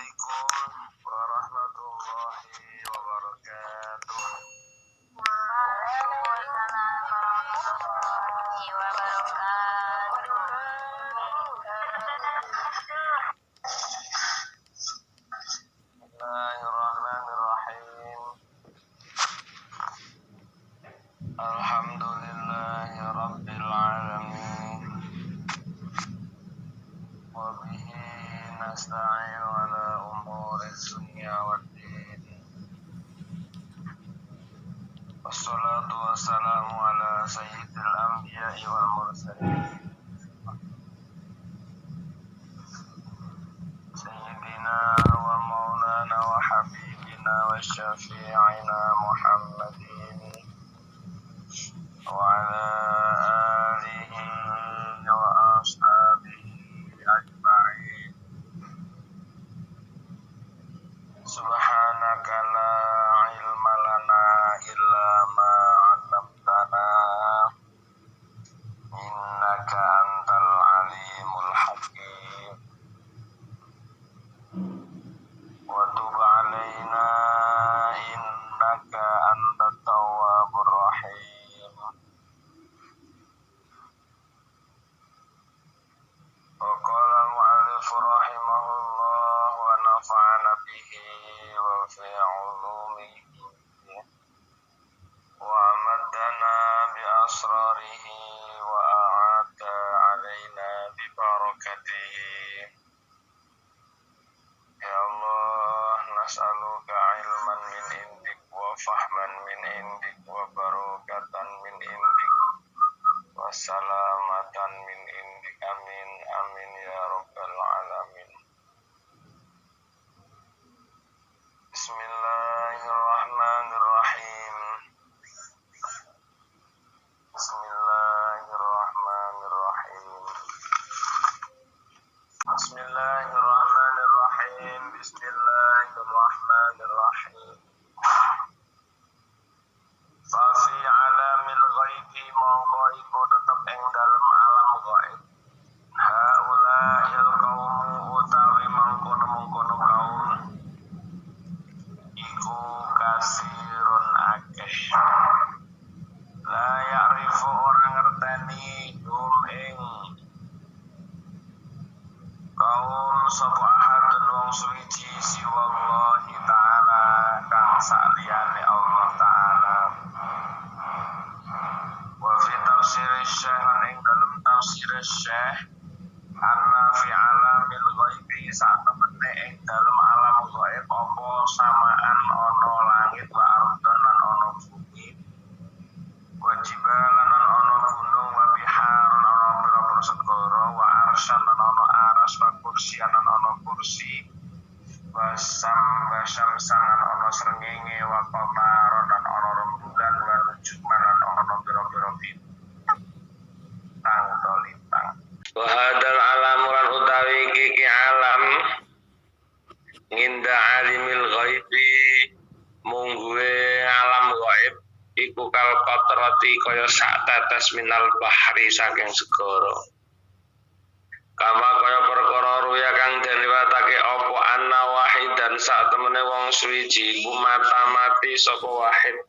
Assalamualaikum warahmatullahi wabarakatuh. Waalaikumsalam warahmatullahi wabarakatuh. Bismillahirrahmanirrahim. Alhamdulillahi rabbil alamin. Wa bihi nasta'inu ala umuri dunya waddin. Wassalatu wassalamu ala sayyidil anbiya'i wal mursalin. Sayyidina wa maulana wa habibina wa syafi'ina Muhammadin wa ala alihi wa ashabihi ajma'in. Subhanaka la ilma lana illa ma 'allamtana innaka antal alimul hakim. Wa tub 'alaina innaka antat tawwabur rahim. Wa qala al-mu'allif rahimahullah wa nafa'ana bihi wa fi 'ulumihi wa amadana bi asrarihi wa a'ada 'alaina bi barakatihi. Ya Allah, nas'aluka ilman min indik wa fahman min indik wa barakatan min indik wa salamatan min indik. Amin amin ya rabbal alamin. Bismillahirrahmanirrahim. Bismillahirrahmanirrahim. Bismillahirrahmanirrahim. Bismillahirrahmanirrahim. Fa fi alamil ghaibi mongko iku tetep ing dalem alam ghaib. Haula'il qaumu utawi mangkono-mangkono kaum iku kasirun akeh. La ya'rifu orang ngerteni hum ing kaum sapa ahadun wong suwiji siwallahi ta'ala kang saliyane Allah ta'ala. Wa fi tafsir syekh ing dalam tafsir syekh anna fi alamil ghaibi saat temene ing dalam alam ghaib apa samaan ana langit wa ardon lan ana bumi wa jibalan lan ana gunung wa biharan ana pira-pira segara wa arsyan lan ana aras wa kursiyan lan ana kursi wa syamsan lan ana srengenge wa qamaran lan ana rembulan wa nujuman lan ana pira-pira bintang utawa lintang. Wa hadal alam lan utawi iki alam nginda alimil ghaibi mungguwe alam ghaib iku kal qatrati kaya sak tetes minal bahri saking segara. Kama kaya perkara ruya kang den liwatake apa anna wahidan sak temene wong suwiji iku mati sapa wahid.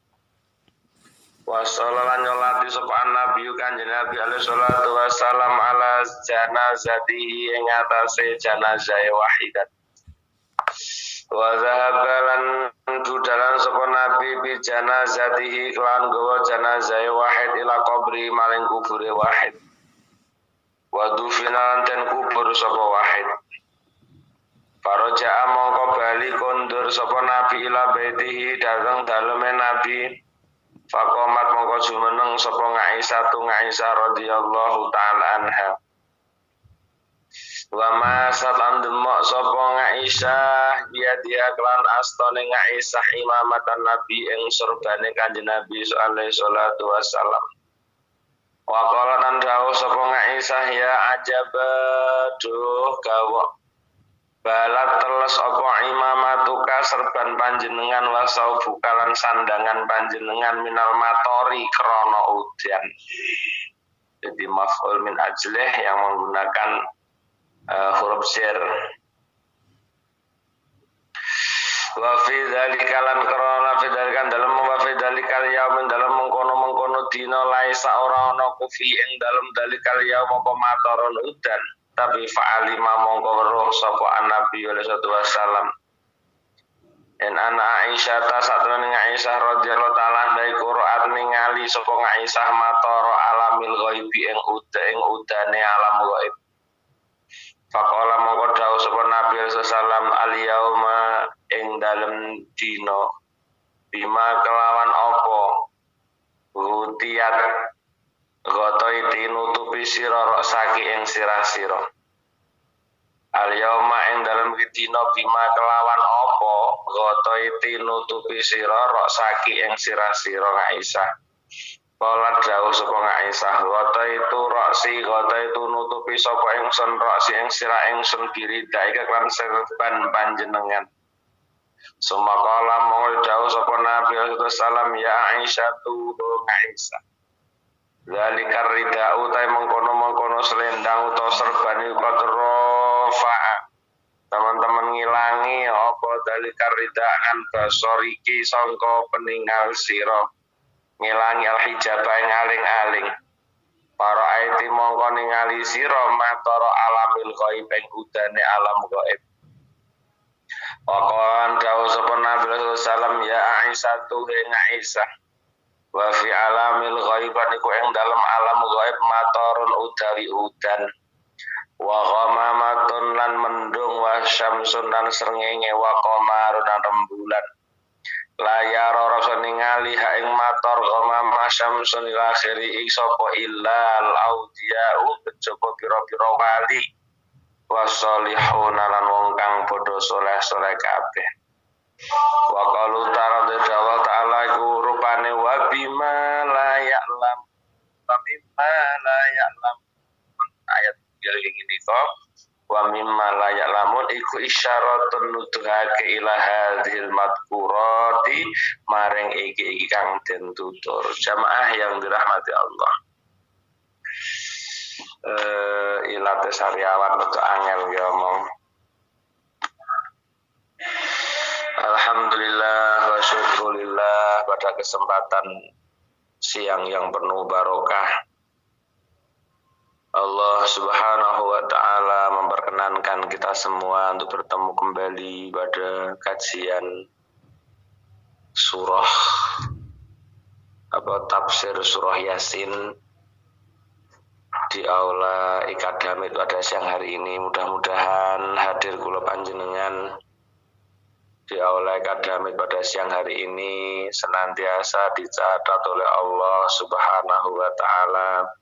Wa sallallahu nyolati sapa nabi kanjeng Nabi alaihi salatu wassalam ala janazatihi ing atase jenazah wahidat. Wa zahabalan dudalan sapa nabi bi janazatihi kelan gawa jenazah wahid ila qabri maring kubure wahid. Wa dufinan ten kubur sapa wahid. Faraja mongko bali kondur sapa nabi ila baitihi dateng daleme nabi. Faqamat mongko jumeneng sapa Aisyah radhiyallahu taala anha. Wa masat andemok sapa Aisyah dia kelan astane Aisyah imamatan nabi ing surbane kanjeng Nabi sallallahu alaihi wasallam. Wa qala nan dawuh sapa Aisyah ya ajabaduh gawa balat teles apa imamatuka serban panjenengan wasau bukalan sandangan panjenengan minal matori krana udan. Jadi maf'ul min ajlih yang menggunakan huruf jar. Wa fi dzalika lan karana fi dzalika dalem wa fi dzalika yaum dalem mengkono-mengkono dina laisa ora ana kufi ing dalem dzalika yaum apa mataron udan tapi fa'alima mongko weruh sapa Nabi sallallahu alaihi wasallam en ana Aisyah ta satrone Aisyah radhiyallahu taala baiku ra'at ningali sapa Aisyah matara alamil ghaibi ing udane alam ghaib. Faqala mongko dawuh sapa Nabi sallallahu alaihi wasallam al yauma ing dalem dina bima kelawan apa utiat ghataiti nutupi sira saki ing sira-sira. Al yauma ing dalem dina bima kelawan apa ghataiti nutupi sira saki ing sira-sira Aisyah. Kala dawuh sapa Aisyah ghata itu nutupi sapa ingsun roksi ing sira ingsun birida iki kan serban panjenengan. Sumakala mongko dawuh sapa Nabi sallallahu alaihi wasallam ya Aisyah tu Aisyah. Zalikar rida utai mengkono-mengkono selendang utawa serban iku rofa. Teman-teman ngilangi apa zalikar ridaan basoriki sangka peninggal sira. Ngilangi al-hijabah ing aling-aling. Para aiti mongko ningali sira matara alamil ghaib ing udane alam ghaib. Waqan dawuh sapa Nabi sallallahu alaihi wasallam ya Aisyah tu ing Aisyah. Wa fi alamil ghaib niku ing dalem alam ghaib matarun utawi udan. Wa ghamamatun lan mendung wa syamsun lan srengenge wa qamarun lan rembulan. Layar rasa ningali ha ing matar ghamama syamsun ila akhiri sapa illal audiyau kejaba pira-pira wali wasolihun lan wong kang padha saleh-saleh kabeh. Wa qalu ta'ala iku rupane wa bima la ya'lam wa bima la ya'lam ayat ini kok wa mimma la ya'lamun iku isyaratun nuduhake ila hadhil madkurati maring iki kang den tutur jamaah yang dirahmati Allah. Ilate sariawan untuk angel ya omong. Alhamdulillah wa syukurillah pada kesempatan siang yang penuh barokah Allah subhanahu wa ta'ala memperkenankan kita semua untuk bertemu kembali pada kajian surah tafsir surah Yasin di aula Ikadamit pada siang hari ini. Mudah-mudahan hadir kula panjenengan di aula Ikadamit pada siang hari ini senantiasa dicatat oleh Allah subhanahu wa ta'ala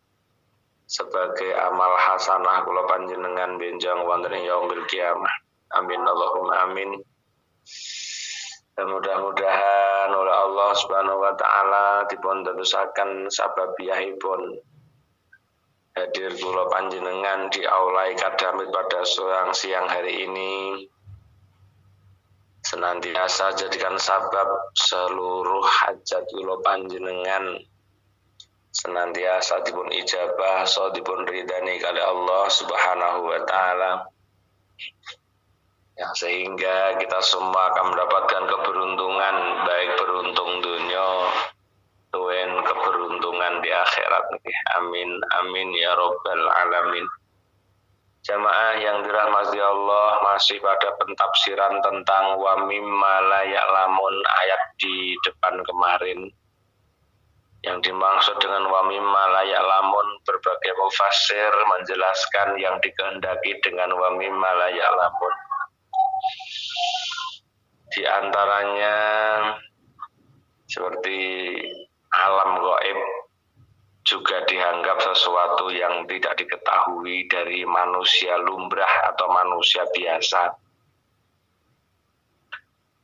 sebagai amal hasanah kula panjenengan benjang wonten ing yaumil kiamah. Amin Allahumma amin. Dan mudah-mudahan oleh Allah Subhanahu wa taala dipun terusaken sababiyahipun hadir kula panjenengan di aula Ikadamit pada siang hari ini senantiasa jadikan sabab seluruh hajat kula panjenengan senantiasa dipun ijabah so dipun ridani kali Allah subhanahu wa ta'ala ya, sehingga kita semua akan mendapatkan keberuntungan baik beruntung dunia tuwen keberuntungan di akhirat. Amin amin ya rabbal alamin. Jamaah yang dirahmati Allah, masih pada pentafsiran tentang wa mimma la ya'lamun ayat di depan kemarin. Yang dimaksud dengan wa mimma la ya'lamun, berbagai mufassir menjelaskan yang dikehendaki dengan wa mimma la ya'lamun. Di antaranya seperti alam gaib juga dianggap sesuatu yang tidak diketahui dari manusia lumrah atau manusia biasa.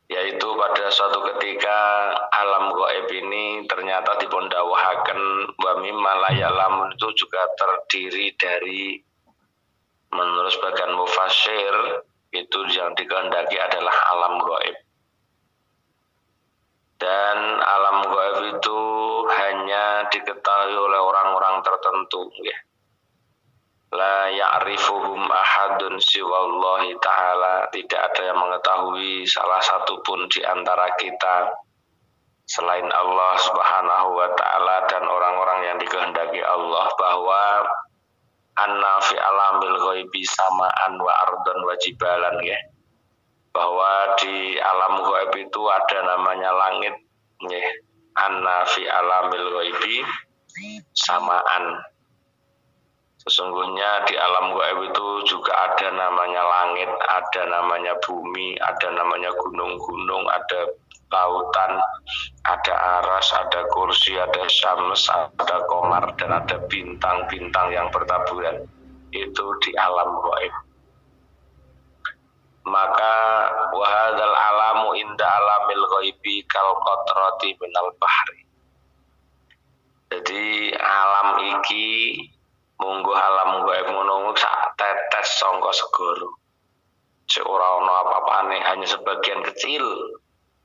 Yaitu pada suatu ketika alam gaib ini ternyata dipundhawuhaken wa mimma la ya'lamun itu juga terdiri dari, menurut sebagian mufassir, itu yang dikehendaki adalah alam gaib. Dan alam gaib itu hanya diketahui oleh orang-orang tertentu, ya. La ya'rifuhum ahadun ahadun siwallahi ta'ala, tidak ada yang mengetahui salah satu pun di antara kita selain Allah Subhanahu wa ta'ala dan orang-orang yang dikehendaki Allah, bahwa anna fi alamil ghaibi samaan wa ardon wa jibalan, ya. Bahwa di alam ghaib itu ada namanya langit, ya. Anna fi alamil ghaibi samaan. Sesungguhnya di alam gaib itu juga ada namanya langit, ada namanya bumi, ada namanya gunung-gunung, ada lautan, ada aras, ada kursi, ada syams, ada komar, dan ada bintang-bintang yang bertaburan. Itu di alam gaib. Maka wahadzal alamu inda alamil ghaibi kal qatrati minal bahri. Jadi alam iki munggo alam gaib ngono sak tetes sangka segara. Sing ora ana apa-apane, hanya sebagian kecil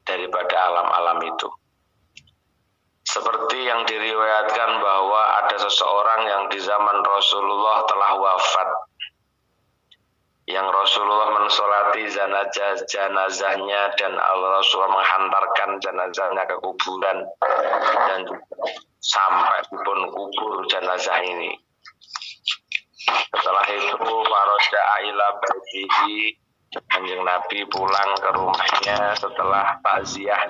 daripada alam-alam itu. Seperti yang diriwayatkan bahwa ada seseorang yang di zaman Rasulullah telah wafat, yang Rasulullah mensolati jenazahnya dan Rasulullah menghantarkan jenazahnya ke kuburan dan sampai pun kubur jenazah ini. Setelah itu faroja'a ila baitihi, Kanjeng Nabi pulang ke rumahnya setelah takziah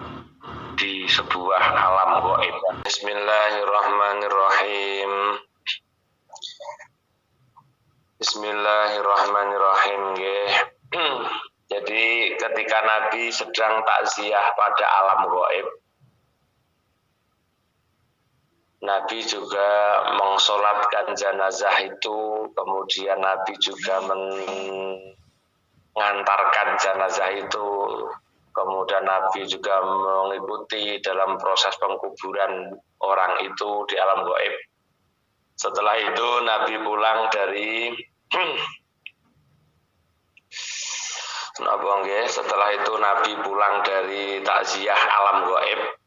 di sebuah alam gaib. Bismillahirrahmanirrahim. Bismillahirrahmanirrahim. Jadi ketika Nabi sedang takziah pada alam gaib, Nabi juga mengsolatkan jenazah itu, kemudian Nabi juga mengantarkan jenazah itu, kemudian Nabi juga mengikuti dalam proses pengkuburan orang itu di alam gaib. Setelah itu Nabi pulang dari setelah itu Nabi pulang dari takziah alam gaib.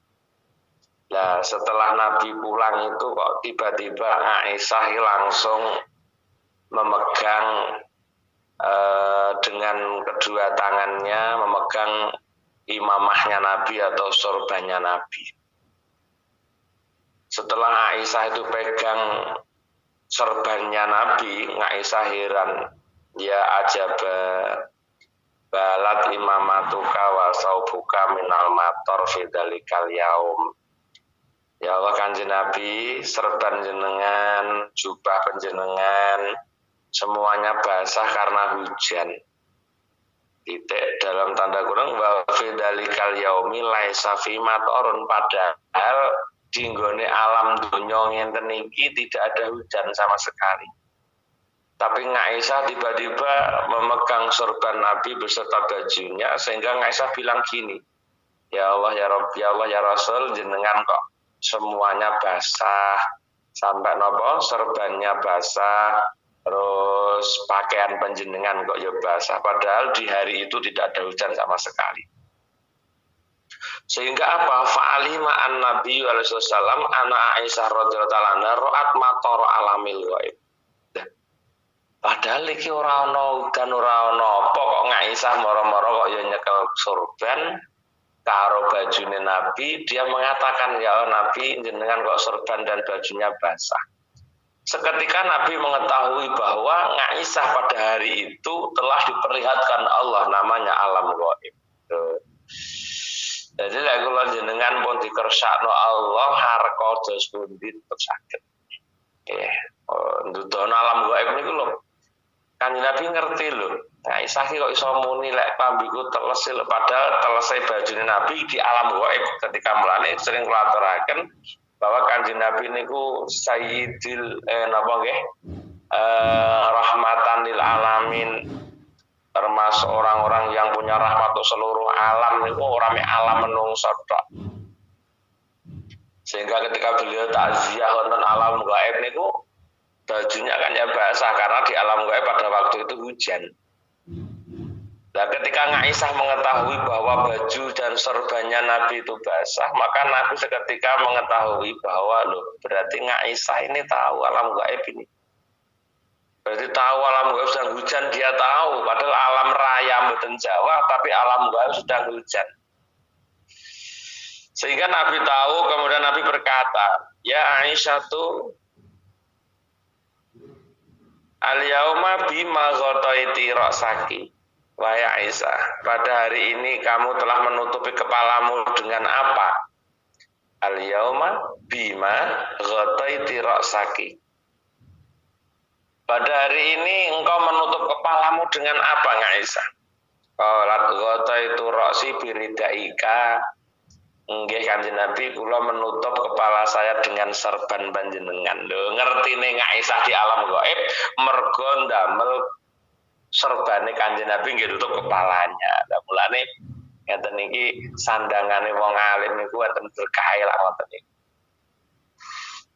Nah, setelah Nabi pulang itu kok tiba-tiba Aisyah langsung memegang dengan kedua tangannya memegang imamahnya Nabi atau sorbannya Nabi. Setelah Aisyah itu pegang sorbannya Nabi, Aisyah heran, ya ajaba balat imamatuka wa saubuka minal mator fidzalikal yaum. Ya Allah, Kanjeng Nabi, serban jenengan, jubah penjenengan, semuanya basah karena hujan. Titik dalam tanda kurung wa fidzalikal yaumi laisa fi matorun, padahal di nggone alam dunya ngenten iki tidak ada hujan sama sekali. Tapi Aisyah tiba-tiba memegang sorban Nabi beserta bajunya, sehingga Aisyah bilang gini, ya Allah ya Rabb, ya Allah ya Rasul, jenengan kok semuanya basah, sampai nopo serbannya basah, terus pakaian panjenengan kok ya basah, padahal di hari itu tidak ada hujan sama sekali. Sehingga apa? Fa'alima an-nabi alaihissalam ana Aisyah radhiyallahu anha ra'at matar alamil ghaib. Padahal iki ora ana udan, ora ana apa kok Aisyah moro-moro kok ya nyekel sorban karo bajune Nabi. Dia mengatakan, ya Nabi, jenengan kok sorban dan bajunya basah. Seketika Nabi mengetahui bahwa Aisyah pada hari itu telah diperlihatkan Allah namanya alam gaib. Jadi lek kula jenengan pun dikersakno Allah harka dos pundi tetep saged. Ndudono alam gaib niku lho. Kanjeng Nabi ngerti lho. Aisyah kok iso muni lek pambiku teles lho, padahal telese bajune Nabi di alam gaib. Ketika mulane sering kula aturaken bahwa Kanjeng Nabi niku sayyidil rahmatan lil alamin, termasuk orang-orang yang punya rahmat untuk seluruh alam niku ora mek alam menungso tok. Sehingga ketika beliau takziah wonten alam gaib niku bajunya kan ya basah karena di alam gaib pada waktu itu hujan. Nah, ketika Aisyah mengetahui bahwa baju dan sorbannya Nabi itu basah, maka Nabi seketika mengetahui bahwa loh, berarti Aisyah ini tahu alam gaib ini. Berarti tahu alam gaib sedang hujan, dia tahu. Padahal alam raya mboten Jawa, tapi alam gaib sedang hujan. Sehingga Nabi tahu, kemudian Nabi berkata, ya Aisyah tuh al-yauma bima ghataiti ra'saki. Wahai Aisyah, pada hari ini kamu telah menutupi kepalamu dengan apa? Al-yauma bima ghataiti ra'saki. Pada hari ini engkau menutup kepalamu dengan apa, Aisyah? Qalat ghotaitu ra'si biridaika. Nggih Kanjeng Nabi, kula menutup kepala saya dengan serban panjenengan. Lho, ngertine Aisyah di alam gaib mergo ndamel serbane Kanjeng Nabi nggih nutup kepalanya. Lah mulane ngeten iki sandangane wong alim niku wonten berkah lah ngoten iki.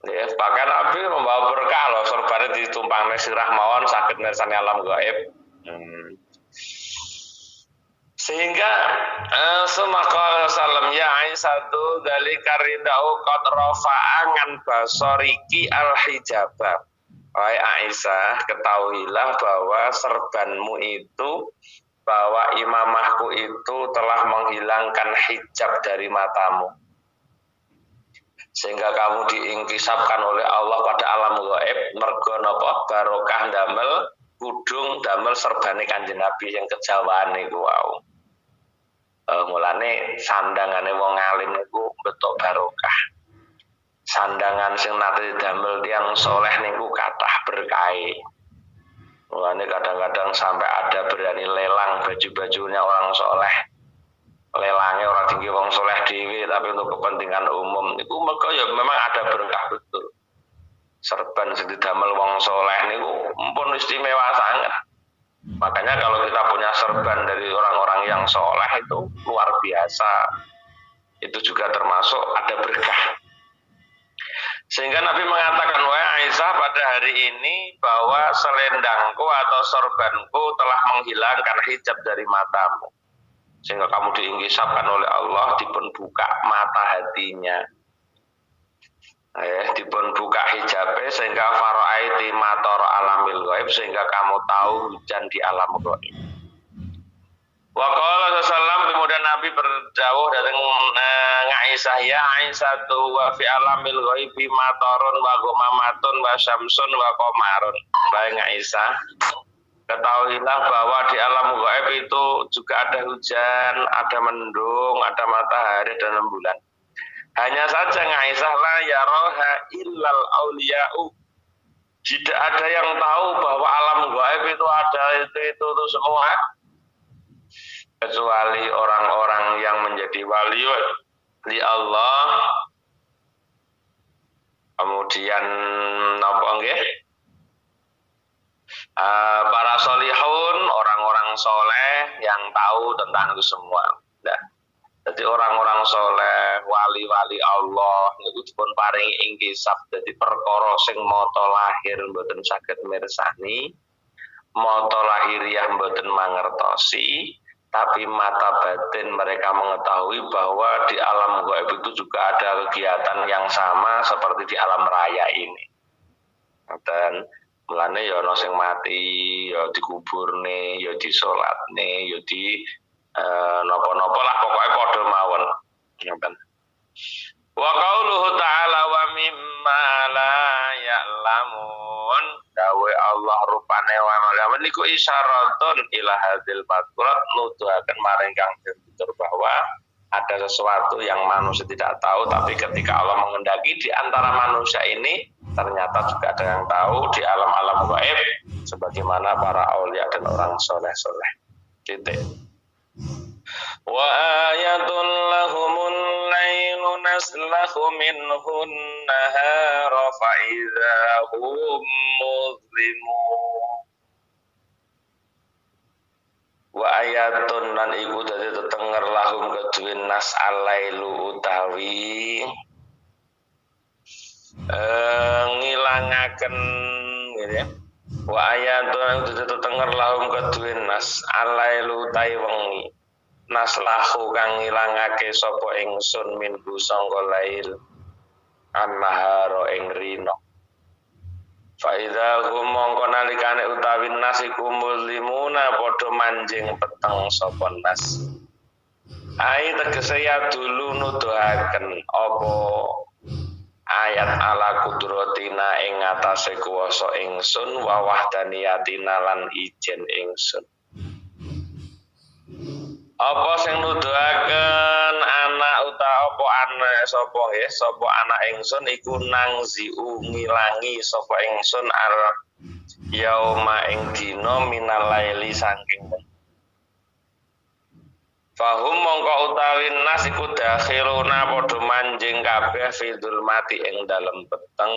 Ya, bahkan Nabi membawa berkah loh, serbane ditumpang sirah mawon sakit mirsani alam gaib. Sehingga semakal salam ya Aisyatu dzalika ridau qad rafa'an basariki al-hijaba. Wahai Aisyah, ketahuilah bahwa serbanmu itu, bahwa imamahku itu telah menghilangkan hijab dari matamu. Sehingga kamu diingkisapkan oleh Allah pada alam gaib mergo napa barokah damel kudung damel serbane Kanjeng Nabi yang kejawaan niku wau. Mulane sandangane wong alim niku betok barokah. Sandangan sing nate damel tiyang soleh niku kathah berkahe. Mulane kadang-kadang sampai ada berani lelang baju-bajunya orang soleh. Lelangnya orang tinggi wong soleh dhewe tapi untuk kepentingan umum niku mergo ya memang ada berkah betul. Serban sing didamel wong soleh niku mumpun istimewa sangat. Makanya kalau kita punya serban dari orang-orang yang soleh itu luar biasa. Itu juga termasuk ada berkah. Sehingga Nabi mengatakan, wahai Aisyah, pada hari ini bahwa selendangku atau sorbanku telah menghilangkan hijab dari matamu. Sehingga kamu diingkisapkan oleh Allah, dipun buka mata hatinya. Dipun buka hijabnya sehingga fara'aiti mator alamil ghaib, sehingga kamu tahu hujan di alam ghaib. Wa qala sallallahu, kemudian Nabi berdawuh datang Aisyah, ya Aisyah tu wa fi alamil ghaibi matarun wa ghumamatun wa syamsun wa qamarun. Baik Aisyah, ketahuilah bahwa di alam gaib itu juga ada hujan, ada mendung, ada matahari dan rembulan. Hanya saja Aisyah la yaroha illal auliya'u. Tidak ada yang tahu bahwa alam gaib itu ada itu semua kecuali orang-orang yang menjadi wali li Allah. Kemudian napa nggih? Para solihun, orang-orang soleh yang tahu tentang itu semua. Nah, jadi orang-orang soleh, wali-wali Allah, itu pun paring ingkisap. Jadi perkara sing mata lahir mboten saged mirsani, mata lahiriah mboten mangertosi, tapi mata batin mereka mengetahui bahwa di alam gaib itu juga ada kegiatan yang sama seperti di alam raya ini. Dan mulane ya ana sing mati, ya dikuburne, ya disolatne, ya di napa-napa lah pokoke padha mawon. Ngoten. Wa qauluhu ta'ala wa mimma la ya'lamun. Dawe Allah rupane wa malaman niku isyaratun ila hadil madkurat, nuduhaken maring kang ditutur bahwa ada sesuatu yang manusia tidak tahu, tapi ketika Allah mengendaki di antara manusia ini ternyata juga ada yang tahu di alam-alam gaib sebagaimana para aulia dan orang soleh-soleh. Titik. Wa ayatul lahumul lailu naslahu minhun nahara fa idza hum muzlimun. Wa ayatun lan iku dadi tetenger lahum kedue nas alailu utawi ngilangaken gitu ya. Wa ayatun dadi tetenger lahum kedue nas alailu utawi wengi. Naslahu kang ngilangake sapa ingsun minhu sangka lail annahara ing rina. Faida mongko nalikane utawi nas iku muslimuna padha manjing peteng sapa nas. Ai tegese ya dulu nuduhaken apa ayat ala kudratina ing atase kuwasa ingsun wa wahdaniyatina lan ijen ingsun. Apa sing nuduhaken anak apa anak sapa nggih sapa anak ingsun iku nangziu ngilangi sapa ingsun al yauma ing dina minal laili saking fahum mongko utawi nas iku dakhiruna padha manjing kabeh fidul mati ing dalem peteng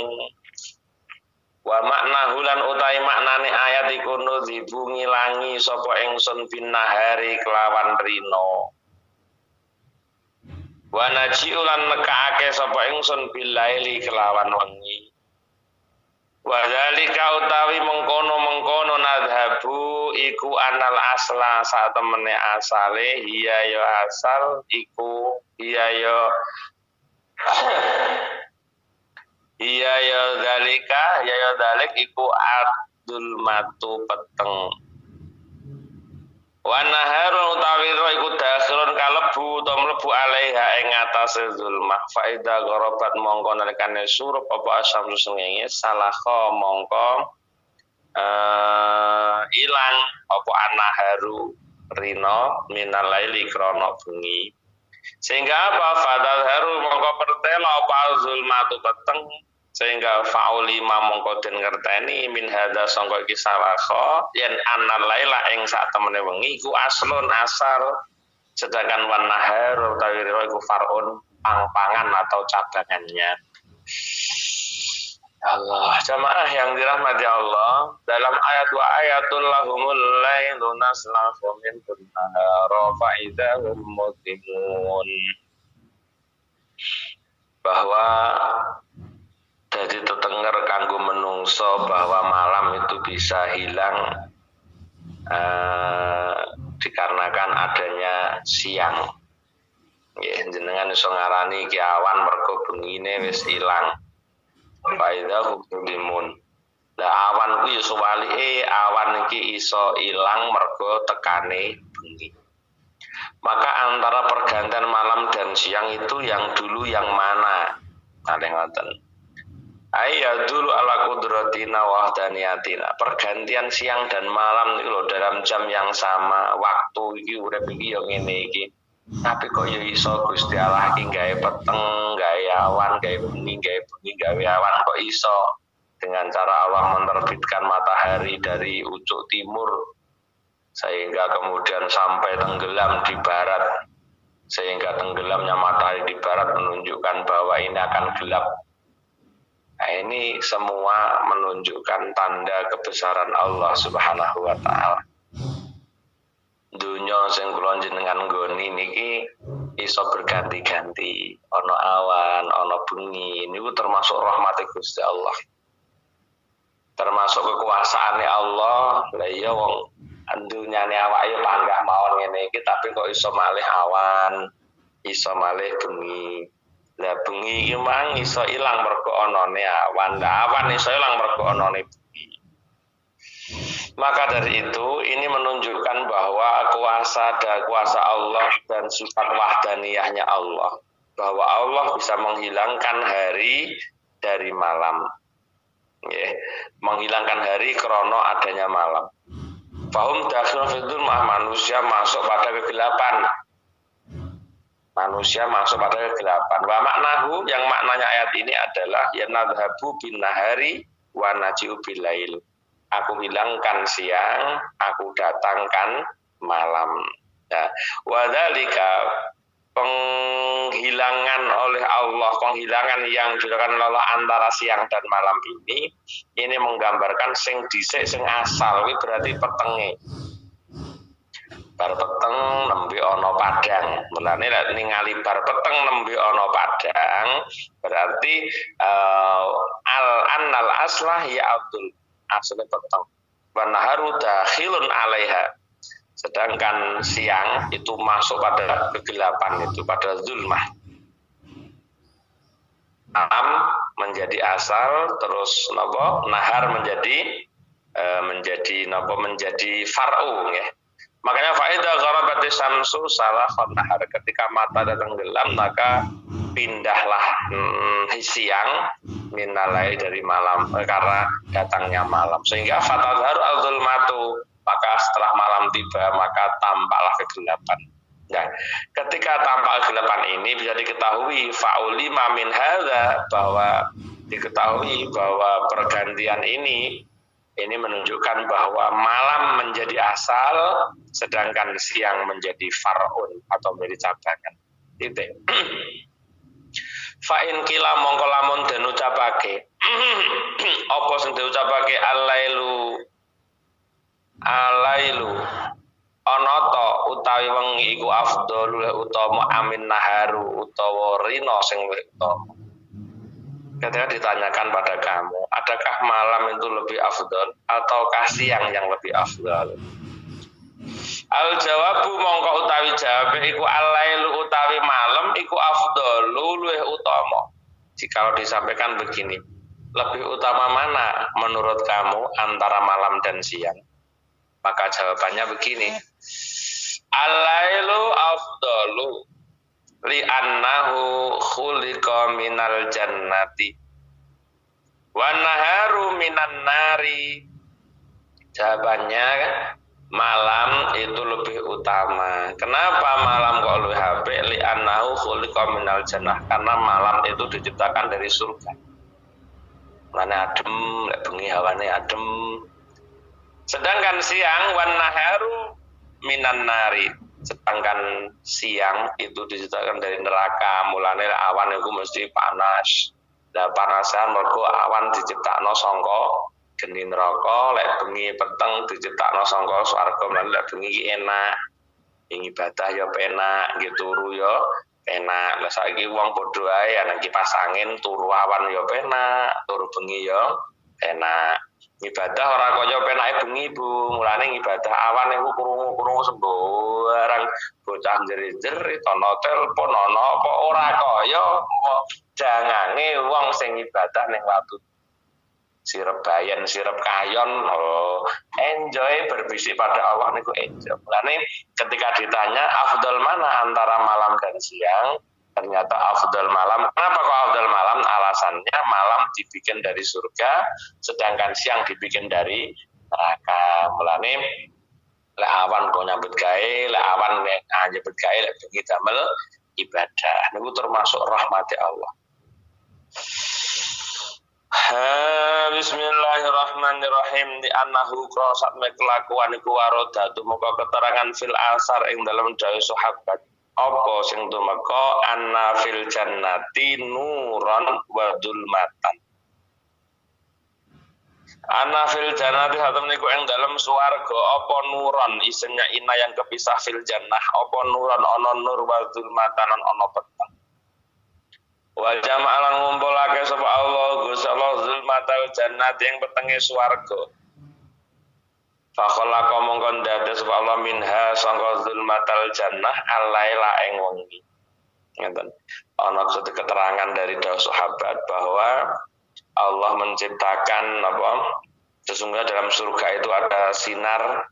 wa makna hulan utawi maknane ayat iku nudzibu ngilangi sapa ingsun binahari kelawan rino wa najiulan nekake sapa ingsun bilaili kelawan wengi wa zalika utawi mengkono nadhabu iku anal asla sak temene asale hiya ya asal iku hiya ya dalik iku adul matu peteng wa naharun utawi ro iku dakhirun kalebu utawa mlebu alaiha ing atase zulmah faida gorobat mongko nalikane surup apa asamsu sengenge salakha mongko ilang apa anaharu rino minal laili krana bengi sehingga apa fadal haru mongko pertela apa zulmatu peteng sehingga faulima mongko den ngerteni min hadza sangka iki salakha yen annal laila ing sak temene wengi iku aslun asal sedangkan wan nahar utawi iku farun pang-pangan atau cadangannya. Allah jamaah yang dirahmati Allah dalam ayat wa ayatul lahumul lailu naslahu min nahara fa idza hum mudhimun bahwa jadi tetenger kanggo menungso bahwa malam itu bisa hilang dikarenakan adanya siang. Ya, jenengan iso ngarani iki awan mergo bengine wis ilang. Faida hukumun. Lah awan ku ya suwalike awan iki iso ilang mergo tekane bengi. Maka antara pergantian malam dan siang itu yang dulu yang mana? Ada ngoten. Ayat dulu ala kudratina wahdaniyatina. Pergantian siang dan malam itu loh dalam jam yang sama, waktu iki urip iki yo ngene iki. Tapi kok yo iso Gusti Allah iki gawe peteng, gawe awan, gawe bengi, gawe awan kok iso dengan cara Allah menerbitkan matahari dari ujung timur sehingga kemudian sampai tenggelam di barat. Sehingga tenggelamnya matahari di barat menunjukkan bahwa ini akan gelap. Nah, ini semua menunjukkan tanda kebesaran Allah Subhanahu wa taala. Dunya sing kula jenengan nggoni niki iso berganti-ganti, ana awan, ana bengi, niku termasuk rahmat Gusti Allah. Termasuk kekuasaane Allah. Lah iya wong dunyane awake panggah mawon ngene iki tapi kok iso malih awan, iso malih bengi. Lah bengi iki mang iso ilang mergo anane awan, lah awan iso ilang mergo anane bengi. Maka dari itu ini menunjukkan bahwa kuasa Allah dan sifat wahdaniyahnya Allah, bahwa Allah bisa menghilangkan hari dari malam. Ya, menghilangkan hari karena adanya malam. Fahum dakhil fidul manusia masuk pada kegelapan. Manusia masuk pada kegelapan. Wa maknahu yang maknanya ayat ini adalah yanadhabu bin nahari wa naji'u bilail. Aku hilangkan siang, aku datangkan malam. Nah, wa dzalika penghilangan oleh Allah, penghilangan yang dilakukan Allah antara siang dan malam ini menggambarkan sing dhisik sing asal kuwi berarti petenge. Bar peteng nembe ana padang. Mulane nek ningali bar peteng nembe ana padang berarti annal aslah ya abdul asli peteng. Wa naharu dakhilun 'alaiha. Sedangkan siang itu masuk pada kegelapan itu, pada zulmah. Malam menjadi asal, terus napa nahar menjadi menjadi far'u ya. Makanya faida gharabat syamsu salah nahar, ketika mata datang gelap maka pindahlah siang minalai dari malam karena datangnya malam, sehingga fatadharu al-zulmatu, maka setelah malam tiba maka tampaklah kegelapan. Nah, ketika tampak kegelapan ini bisa diketahui fa'ulima min hadza, bahwa diketahui bahwa pergantian ini menunjukkan bahwa malam menjadi asal sedangkan siang menjadi far'un atau menjadi cabangan. Titik. Fa'in kila mongko lamun den ucapake apa sing diucapake alailu ana ta utawi wengi iku afdhalu utama amin naharu utawa rina sing utama. Ketika ditanyakan pada kamu, adakah malam itu lebih afdal ataukah siang yang lebih afdal? Al jawabu mongko utawi jawabe iku alailu utawi malam iku afdalu luwih utama. Jika disampaikan begini, lebih utama mana menurut kamu antara malam dan siang? Maka jawabannya begini, alailu afdalu li'annahu khuliqa minal jannati wa naharu minan nari. Jawabannya malam itu lebih utama. Kenapa malam kok lebih apik? Li'annahu khuliqa minal jannah, karena malam itu diciptakan dari surga. Mana adem, lek bengi hawane adem. Sedangkan siang wan naharu minan nari, sedangkan siang itu diciptakan dari neraka. Mulane awan itu mesti panas. Lah panasan mergo awan diciptakno sangka geni neraka, lek bengi peteng diciptakno sangka swarga. Mulane lek bengi enak, ing ibadah ya penak, nggih turu ya penak. Lah saiki wong padha ae ana kipas angin, turu awan ya penak, turu bengi ya penak. Ibadah ora kaya penake bengi, Bu. Mulane ibadah awan iku krungu-krungu sembarang, bocah jerit-jerit, ana telepon, ana apa ora kaya dangane wong sing ibadah ning waktu sirep bayan, sirep kayon, enjoy berbisik pada Allah niku enjoy. Mulane ketika ditanya afdal mana antara malam dan siang, ternyata afdal malam. Kenapa kok afdal malam? Alasannya malam dibikin dari surga, sedangkan siang dibikin dari neraka. Mulane lek awan kok nyambut gawe, lek awan nyambut gawe lek bengi damel ibadah. Niku termasuk rahmati Allah. Bismillahirrahmanirrahim. Di annahu krasat kelakuan iku warodatu muka keterangan fil asar ing dalam dawuh sahabat. Apa sing tumeka anna fil jannati nuran wa dzulmatan. Anna fil jannati hatem niku ing dalem swarga apa nuran isinya ina yang kepisah fil jannah apa nuran ana nur wa dzulmatan ana peteng. Wa jama'al ngumpulake sapa Allah Gusti Allah zulmatal jannati yang petenge swarga. Fa khalaqa mongkon dados sapa Allah minha sangka zulmatal jannah alaila ing wengi. Ngeten. Ana satu keterangan dari dawuh sahabat bahwa Allah menciptakan sesungguhnya dalam surga itu ada sinar,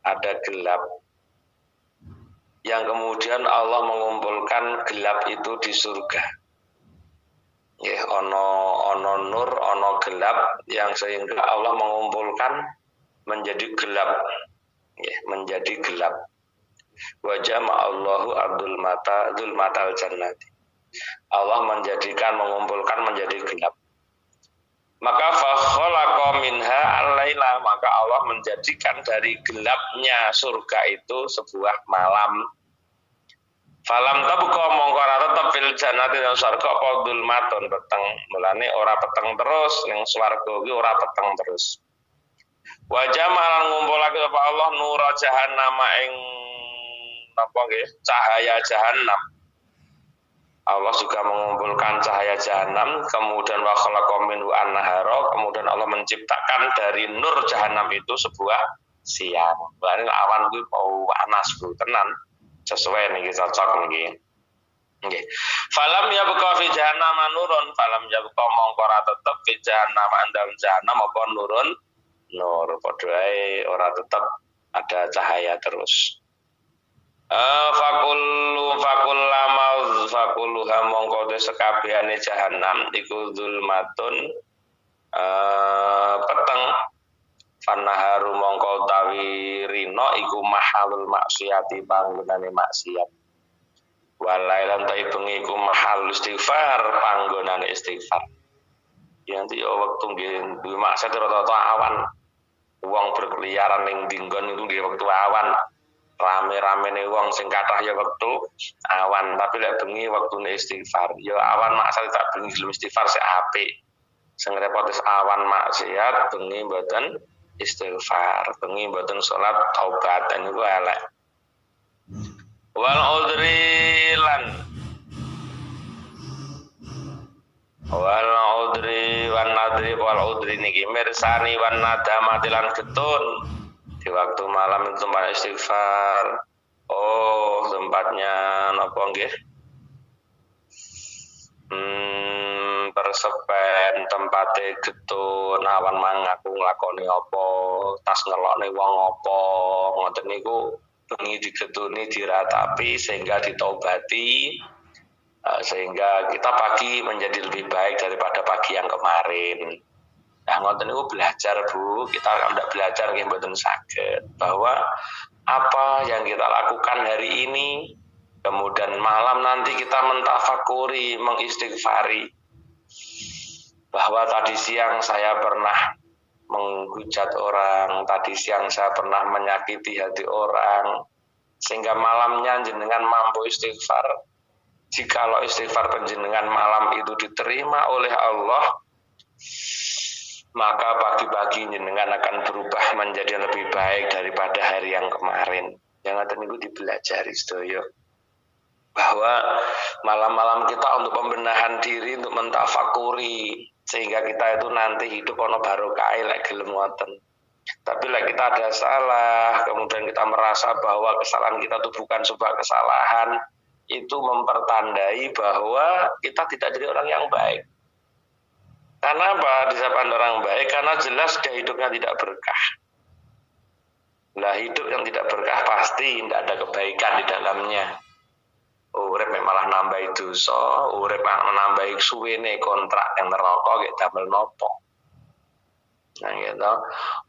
ada gelap. Yang kemudian Allah mengumpulkan gelap itu di surga. Ya, ono nur, ono gelap yang sehingga Allah mengumpulkan menjadi gelap. Ya, menjadi gelap. Wa jama'allahu abdul matal jannati. Allah mengumpulkan menjadi gelap. Maka fa khalaqa minha al-laila, maka Allah menjadikan dari gelapnya surga itu sebuah malam. Falam tabqa mongko ora tetep fil jannati dan surga apa dzulmatun peteng. Mulane ora peteng terus ning swarga kuwi ora peteng terus. Wa jamalan ngumpulake apa Allah nura jahannam ing napa nggih cahaya jahannam. Allah juga mengumpulkan cahaya jahanam, kemudian wa khalaqa minhu an-nahara, kemudian Allah menciptakan dari nur jahanam itu sebuah siang. Mulane awan kuwi panas Bu tenan. Sesuai niki cocok niki. Nggih. Falam ya buka fi jahannam nurun, falam ya buka mongko ora tetep fi jahannam andam jahannam apa nurun nur padha ae ora tetep ada cahaya terus. Fakulluha mongko te sekabehane jahanam iku zulmatun peteng fanaharu mongko utawi rino iku mahalul maksiati panggonane maksiat walailan ta bengi iku mahal istighfar panggonane istighfar yanti ya wektu nggih duwe maksiat rata-rata awan wong berkeliaran ning dinggon itu nggih wektu awan rame-ramene wong sing kathah ya wektu awan tapi lek bengi wektune istighfar ya awan maksiat tak bengi gelem istighfar sik apik sing repot awan maksiat bengi mboten istighfar bengi mboten salat taubat niku elek wal udri lan wal udri wan nadri wal udri niki mirsani wan nadamati lan getun di waktu malam itu tempat istighfar. Oh, tempatnya napa nggih? Persepen tempate getun awan mangaku nglakoni apa, tas ngelokne wong apa, ngoten niku bengi digetuni diratapi sehingga ditaubati sehingga kita pagi menjadi lebih baik daripada pagi yang kemarin. Nah, ngoten niku belajar Bu, kita tidak belajar nggih mboten saged bahwa apa yang kita lakukan hari ini kemudian malam nanti kita mentafakuri, mengistighfari bahwa tadi siang saya pernah menghujat orang, tadi siang saya pernah menyakiti hati orang sehingga malamnya jenengan mampu istighfar. Jikalau istighfar panjenengan malam itu diterima oleh Allah, maka pagi-pagi jenengan akan berubah menjadi lebih baik daripada hari yang kemarin. Yang ngaten niku dipelajari sedaya. Bahwa malam-malam kita untuk pembenahan diri, untuk mentafakuri sehingga kita itu nanti hidup ono barokah lek gelem ngoten. Tapi lek kita ada salah, kemudian kita merasa bahwa kesalahan kita itu bukan sebuah kesalahan, itu mempertandai bahwa kita tidak jadi orang yang baik. Karena apa? Disebut orang baik karena jelas dia hidupnya tidak berkah. Lah hidup yang tidak berkah pasti tidak ada kebaikan di dalamnya. Urip malah nambahi dosa, urip menambahi suwene kontrak yang neraka gek damel nopo. Nah gitu.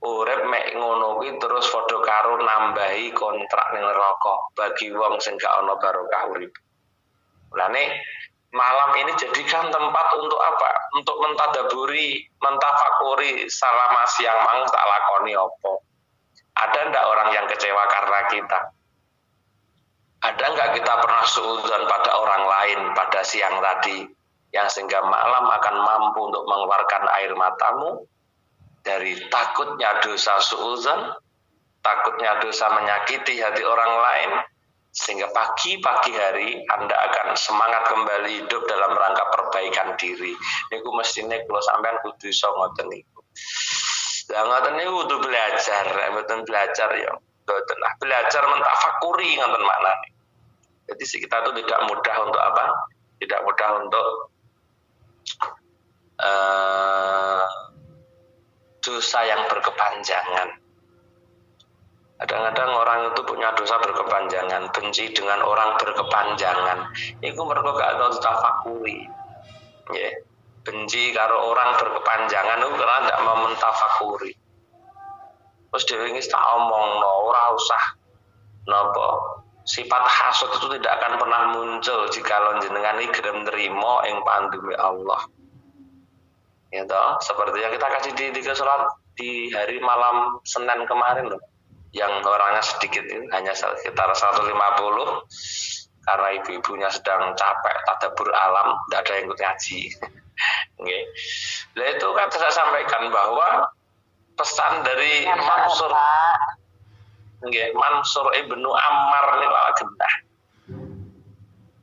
Urip mek ngono kuwi terus padha karo nambahi kontrak ning neraka bagi wong sing gak ana barokah urip. Mulane malam ini jadikan tempat untuk apa? Untuk mentadaburi, mentafakuri selama siang mang tak lakoni apa. Ada ndak orang yang kecewa karena kita? Ada nggak kita pernah suudzon pada orang lain pada siang tadi yang sehingga malam akan mampu untuk mengeluarkan air matamu dari takutnya dosa suudzon, takutnya dosa menyakiti hati orang lain, sehingga pagi-pagi hari Anda akan semangat kembali hidup dalam rangka perbaikan diri. Niku mestine kula sampean kudu iso ngoten niku. Lah ngoten niku kudu belajar, mboten belajar ya. Mboten belajar mentafakuri ngoten maknane. Jadi kita itu tidak mudah untuk apa? Tidak mudah untuk dosa yang berkepanjangan. Kadang-kadang orang itu punya dosa berkepanjangan, benci dengan orang berkepanjangan. Iku mergo gak tau ditafakuri. Ya, benci karo orang berkepanjangan itu karena tidak mau mentafakuri. Terus dhewe iki tak omongno, ora usah napa. Sifat hasud itu tidak akan pernah muncul jika jenengan iki gelem nrimo ing panduwe Allah. Ya toh, seperti yang kita kasih di sholat di hari malam Senin kemarin loh. Yang orangnya sedikit ini hanya sekitar 150 karena ibu-ibunya sedang capek tadabbur alam, tidak ada yang ikut ngaji. Okay. Nah itu kan saya sampaikan bahwa pesan dari Mansur, Mansur ibnu Ammar ini lah genah.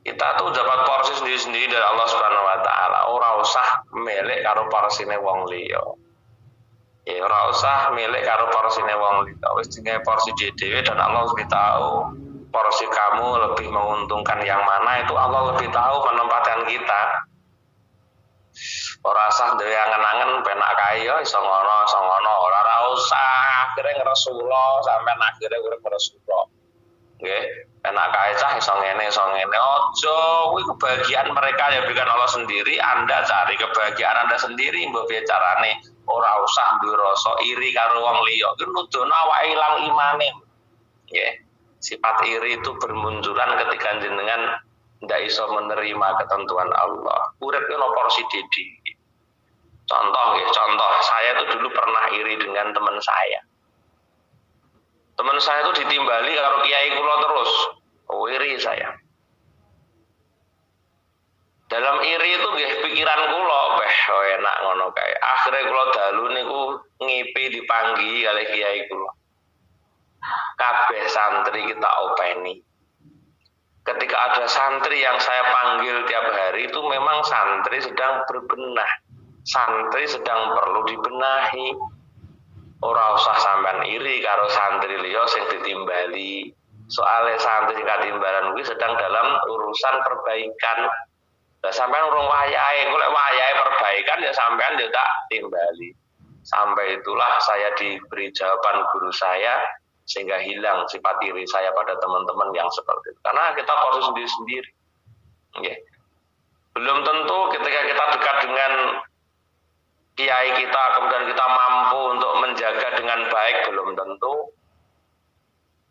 Kita tuh dapat porsi sendiri-sendiri dari Allah Subhanahu Wa Taala. Ora usah melek karo porsine wong liya. Ya ora usah milik karo porsine wong liya. Wis jenenge porsi dhewe dan Allah lebih tahu. porsi kamu lebih menguntungkan yang mana, itu Allah lebih tahu menempatkan kita. Ora usah dhewe angen-angen penak kae ya iso ngono, ora usah akhire ngresula sampean akhire urip ngresula. Nggih, penak kae cah iso ngene. Aja kuwi kebahagiaan mereka yang berikan Allah sendiri, Anda cari kebahagiaan Anda sendiri mbok piye carane. Ora usah duwe rasa iri karo wong liya. Ku nuduhno awake ilang imane. Nggih. Sifat iri itu bermunculan ketika jenengan ndak iso menerima ketentuan Allah. Urip ono porsi didi. Contoh, saya itu dulu pernah iri dengan teman saya. Teman saya itu ditimbali karo kiai kula terus. Oh, iri saya. Dalam iri itu nggih pikiran kula, enak ngono kae. Akhire kula dalu niku ngipi dipanggi kalih kiai kula. Kabeh santri kita openi. Ketika ada santri yang saya panggil tiap hari itu memang santri sedang berbenah. Santri sedang perlu dibenahi. Ora usah sampean iri karo santri liya sing ditimbali. Soale santri sing katimbalan kuwi sedang dalam urusan perbaikan. Lah sampean urung wayahe, golek wayahe perbaikan ya sampean yo tak timbali. Sampai itulah saya diberi jawaban guru saya sehingga hilang sifat iri saya pada teman-teman yang seperti itu. Karena kita porsi sendiri-sendiri. Okay. Belum tentu ketika kita dekat dengan kiai kita, kemudian kita mampu untuk menjaga dengan baik, belum tentu.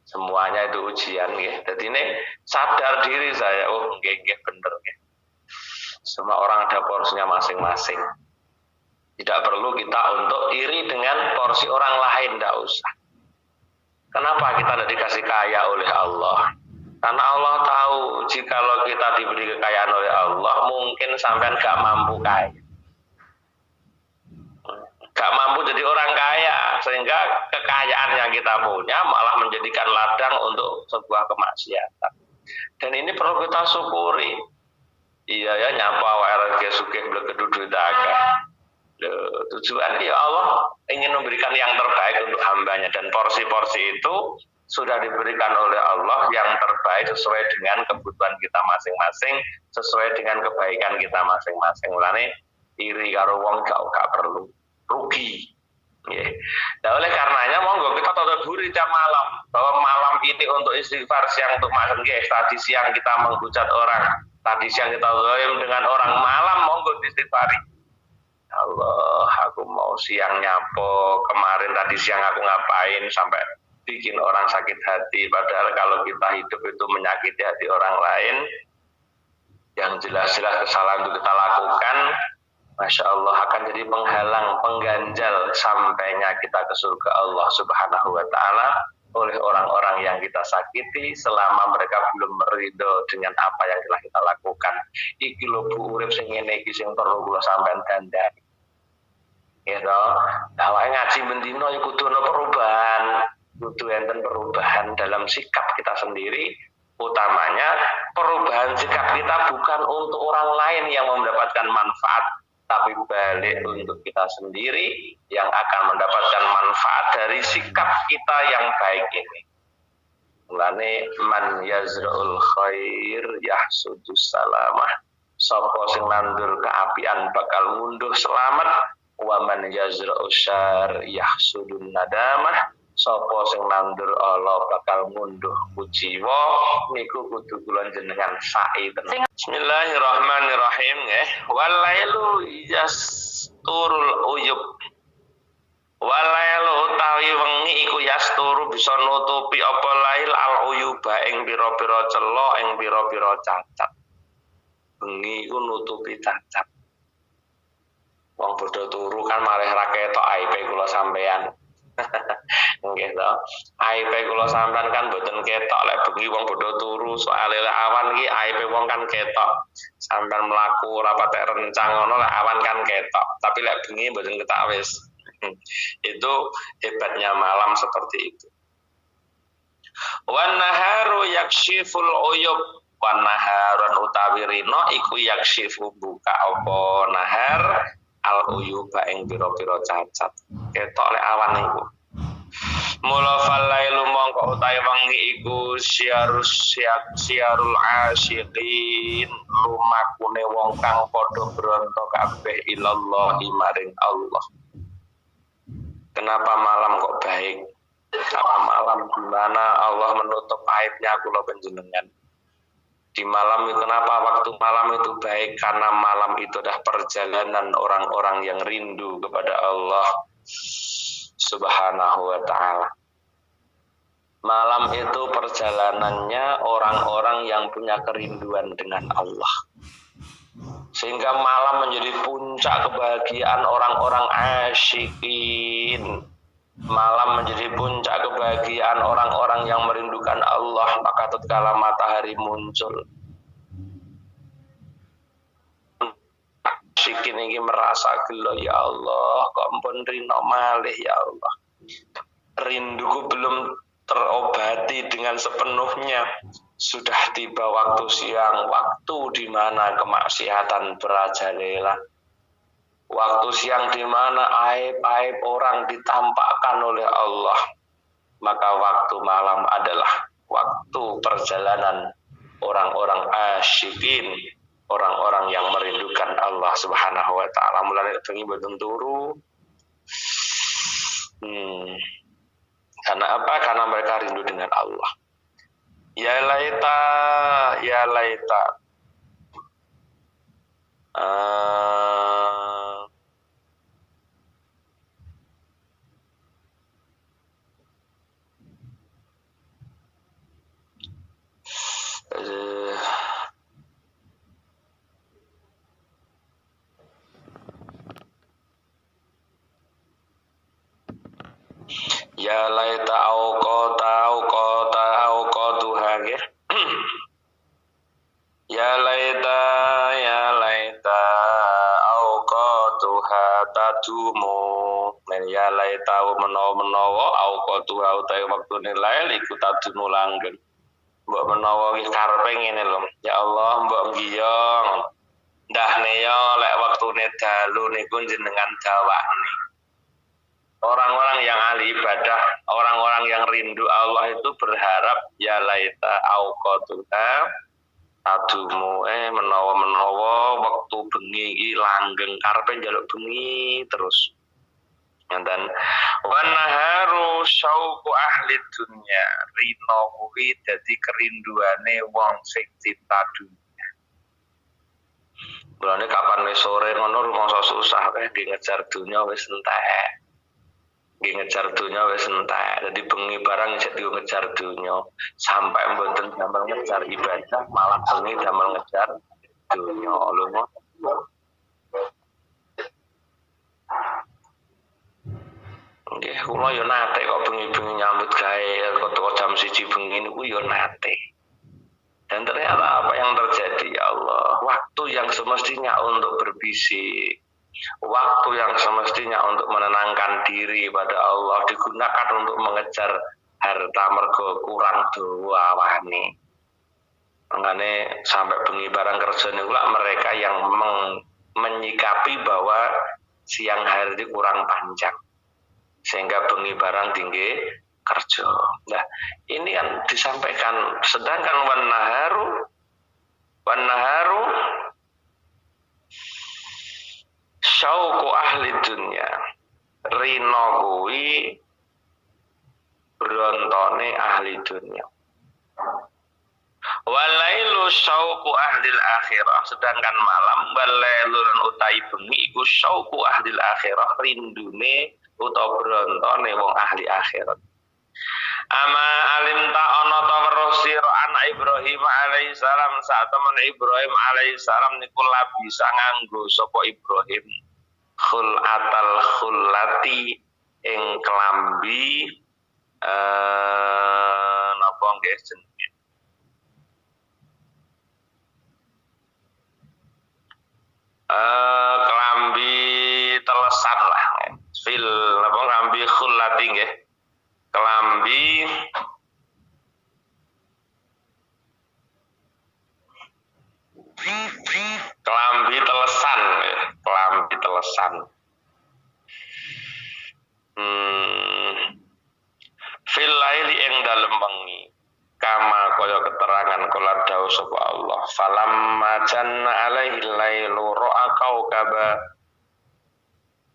Semuanya itu ujian. Okay. Jadi ini sadar diri saya, oh bener. Okay. Semua orang ada porsinya masing-masing. Tidak perlu kita untuk iri dengan porsi orang lain, tidak usah. Kenapa kita tidak dikasih kaya oleh Allah? Karena Allah tahu jikalau kita diberi kekayaan oleh Allah, mungkin sampean gak mampu kaya. Gak mampu jadi orang kaya, sehingga kekayaan yang kita punya malah menjadikan ladang untuk sebuah kemaksiatan. Dan ini perlu kita syukuri. Iya ya, nyapa WRG sugih blegedu daga. Tujuannya ya Allah ingin memberikan yang terbaik untuk hambanya, dan porsi-porsi itu sudah diberikan oleh Allah yang terbaik sesuai dengan kebutuhan kita masing-masing, sesuai dengan kebaikan kita masing-masing. Mulane iri karo wong gak perlu, rugi. Nah oleh karenanya monggo kita tadaburi tiap malam bahwa malam ini untuk istighfar, siang untuk maksud tadi siang kita menghujat orang, tadi siang kita zalim dengan orang, malam monggo istighfari. Allah, aku mau siang nyapo, kemarin tadi siang aku ngapain sampai bikin orang sakit hati. Padahal kalau kita hidup itu menyakiti hati orang lain, yang jelas-jelas kesalahan itu kita lakukan, Masya Allah akan jadi penghalang, pengganjal sampainya kita ke surga Allah Subhanahu wa Ta'ala oleh orang-orang yang kita sakiti selama mereka belum meridho dengan apa yang telah kita lakukan. Iki lho Bu urip sing ngene iki sing perlu kula sampean dandani. Ya toh, awake ngaji mendino ya kudu ana perubahan, kudu enten perubahan dalam sikap kita sendiri, utamanya perubahan sikap kita bukan untuk orang lain yang mendapatkan manfaat, tapi balik untuk kita sendiri yang akan mendapatkan manfaat dari sikap kita yang baik ini. Mulane man yazra'ul khair yahsudus salamah. Sapa sing nandur keapian bakal ngunduh selamat, wa man yazra'us syarr yahsudun nadamah. Sapa sing nandur Allah bakal ngunduh kuciwa, niku kudu kula jenengan sae tenan. Bismillahirrahmanirrahim nggih. Walailu yasturul uyub. Walailu utawi wengi iku yasturu bisa nutupi apa lail al uyuba ing pira-pira cela, ing pira-pira cacat. Bengi iku nutupi cacat. Wong bodho turu kan malah ra ketok aibe kula sampean. Nggih to. Aibe kula sampean kan mboten ketok lek bengi wong bodho turu, soalé lek awan iki aibe wong kan ketok. Sampean mlaku ora patek rencang ngono lek awan kan ketok, tapi lek bengi mboten ketok wis. Itu hebatnya malam seperti itu. Wan naharu yakshiful uyub, wan naharon utawi rino iku yakshifu buka apa nahar al uyuba ing pira-pira cacat. Ketok lek awan iku. Mula falailu mongko utahe wengi iku siarul asyiqin lumakune wong kang padha bronto kabeh ilallah maring Allah. Kenapa malam kok baik? Karena malam di mana Allah menutup aibnya kula panjenengan. Di malam itu kenapa waktu malam itu baik? Karena malam itu adalah perjalanan orang-orang yang rindu kepada Allah Subhanahu wa ta'ala. Malam itu perjalanannya orang-orang yang punya kerinduan dengan Allah. Sehingga malam menjadi puncak kebahagiaan orang-orang asyikin. Malam menjadi puncak kebahagiaan orang-orang yang merindukan Allah. Maka tatkala matahari muncul, asyikin ini merasa gelo, ya Allah, kok ampun rino malih ya Allah. Rinduku belum terobati dengan sepenuhnya. Sudah tiba waktu siang, waktu di mana kemaksiatan merajalela. Waktu siang di mana aib-aib orang ditampakkan oleh Allah. Maka waktu malam adalah waktu perjalanan orang-orang asyikin, orang-orang yang merindukan Allah Subhanahu wa ta'ala. Mulane bengi mboten turu. Karena apa? Karena mereka rindu dengan Allah. Ya laita, ya laita. Ya laita auqatuha nggih. Ya laita auqatuha tadumu. Ya laita menawa auqatuha utawi wektune lail iku tadumu langgeng. Mbok menawa iki karepe ngene lho. Ya Allah, mbok ngiyong. Ndahne yo lek wektune dalu niku jenengan dawakne. Orang-orang yang ahli ibadah, orang-orang yang rindu Allah itu berharap ya laita auqatuha adumu menawa waktu bengi iki langgeng karepe njaluk bengi terus. Dan wan naharu syauqu ahli dunya, rino kuwi dadi kerinduane wong sing cinta dunya. Mulane kapan wis sore ngono rumangsa susah kae ngejar dunya wis entek. Ngejar dunia wis entek, jadi bengi barang jadi ngejar dunia sampai mboten damel ngejar ibadah, malah bengi damel ngejar dunia lho. Nggih, kula yo nate kok bengi-bengi nyambut gawe kok jam 1 bengi niku yo nate. Dan ternyata apa yang terjadi ya Allah, waktu yang semestinya untuk berbisik, waktu yang semestinya untuk menenangkan diri pada Allah digunakan untuk mengejar harta mergo kurang dawa wani. Mangane sampai bengi barang kerja niku mereka yang menyikapi bahwa siang hari itu kurang panjang. Sehingga bengi barang tinggi kerja. Nah, ini kan disampaikan sedangkan wan naharu syauqu ahli dunya, rino kuwi brontone ahli dunya. Walailu syauqu ahlil akhirah, sedangkan malam walailun utai bengi iku syauqu ahlil akhirah, rindune utawa brontone wong ahli akhirat. Ama alimta ana ta weruh sira anak Ibrahim alaihi salam sak temen Ibrahim alaihi salam niku bisa nganggo sapa Ibrahim khulatal khulati ing klambi napa nggih jenenge klambi telesan lah fil napa klambi khulati nggih kelambi telesan kelambi telesan sapa Allah. Falamma janna alaihi lailu ra'a kaukaba.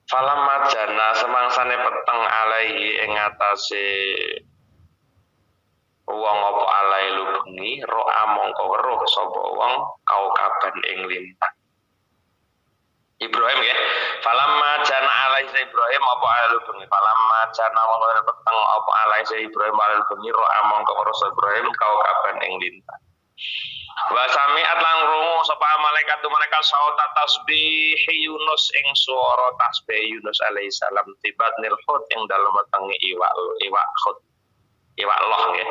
Falamma janna semangsane peteng alaihi ing atase wong apa alailu bengi ra'a mongko weruh sapa wong kaukaban ing lintang. Ibrahim ya. Falamma jana alaihi Ibrahim apa alaihi bengi. Falamma jana mongko peteng apa alaihi Ibrahim alaihi bengi ro'a mongko weruh Ibrahim kaukaban ing lintang. Wa sami'at lan rungu sapa malaikat sauta tasbih Yunus ing swara tasbih Yunus alaihi salam tibat nilhut ing dalem wetenge iwak khut. Iwak loh ya.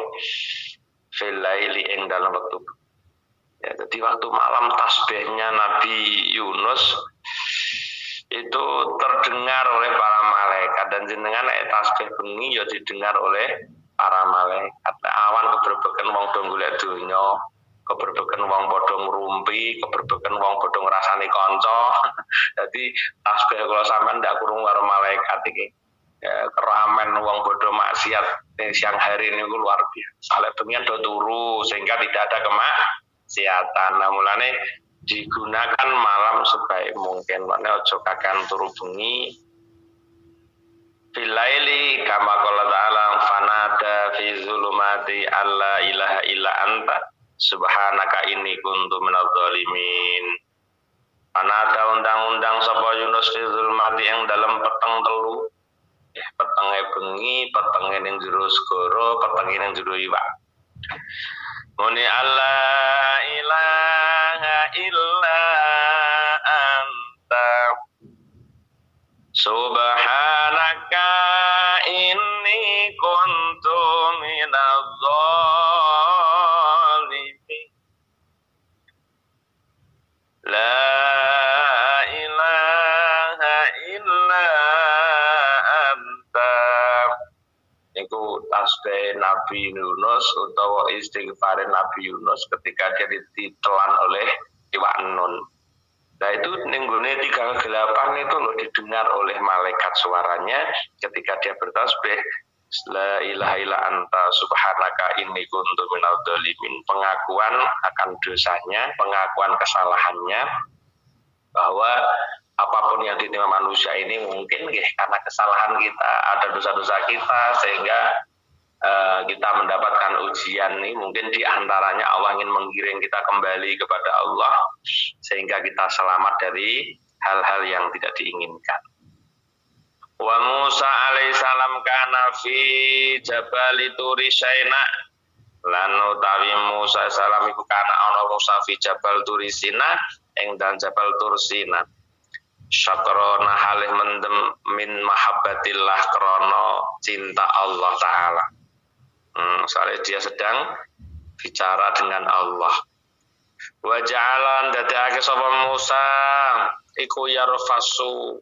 Fil laili ing dalem wektu. Ya, jadi waktu malam tasbihnya Nabi Yunus itu terdengar oleh para malaikat dan jenengan tasbih bengi ya didengar oleh para malaikat. Awan keberbeken wong do golek donya, keberbeken wong padha ngrumpi, keberbeken wong padha ngrasani kanca. Jadi tasbih kula sampean ndak kurung karo malaikat iki. Ya, keramen wong padha maksiat siang hari ini luar biasa. Saleh bengi do turu sehingga tidak ada kemaksiatan. Nah, mulane digunakan malam sebaik mungkin. Mane aja kakan turu bengi. Filaili kama qala ta'ala fanada fi zulumati alla ilaha illa anta subhanaka inni kuntu minadz zalimin. Fanada undang-undang sapa Yunus fi zulumati yang dalam peteng telu. Petenge bengi, petenge ning jero segara, petenge ning jero iwak. Muni Allah ilaha illa anta subhanaka inni kuntu minadz zalimin. La ilaha illa anta. Iku tasbih Nabi Yunus utawa istighfar Nabi Yunus ketika dia ditelan oleh iwak nun. Nah itu ninggune 38 itu loh didengar oleh malaikat suaranya ketika dia bertasbih la ilaha illa anta subhanaka inni kuntu minadz zalimin. Pengakuan akan dosanya, pengakuan kesalahannya bahwa apapun yang ditimpa manusia ini mungkin karena kesalahan kita, ada dosa-dosa kita sehingga kita mendapatkan ujian ini. Mungkin diantaranya Allah ingin menggiring kita kembali kepada Allah sehingga kita selamat dari hal-hal yang tidak diinginkan. Wa Musa alaihissalam kana fi Jabal Turi Sina. Lan utawi Musa salam iku kana ana Musa fi Jabal Turi Sina ing dan Jabal Tursina. Syakrona halih mendem min mahabbatillah krono cinta Allah Ta'ala. Soalnya dia sedang bicara dengan Allah. Wa ja'alan dadake sapa Musa iku yarfasu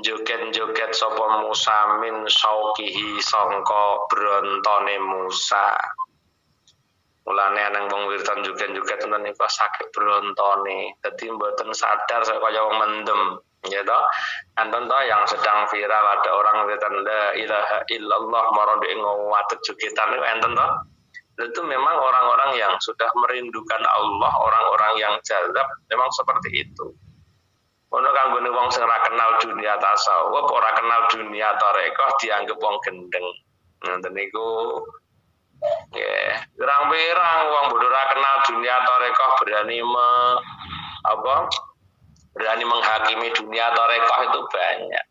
joget-joget sapa Musa min sauqihi sangka brontone Musa. Mulane anang wong wirtan juga tenan niku sakit brontone. Dadi mboten sadar saya kaya wong mendem, ya toh. Anten toh yang sedang viral ada orang wirtan la ilaha illallah marang dhek ngowat jogetan niku enten toh. Itu memang orang-orang yang sudah merindukan Allah, orang-orang yang jazab memang seperti itu. Ono kanggone wong sing ora kenal dunia tasawuf, ora kenal dunia tarekah dianggap wong gendeng. Ngoten niku ya, pirang-pirang wong bodoh ora kenal dunia tarekah berani menghakimi dunia tarekah itu banyak.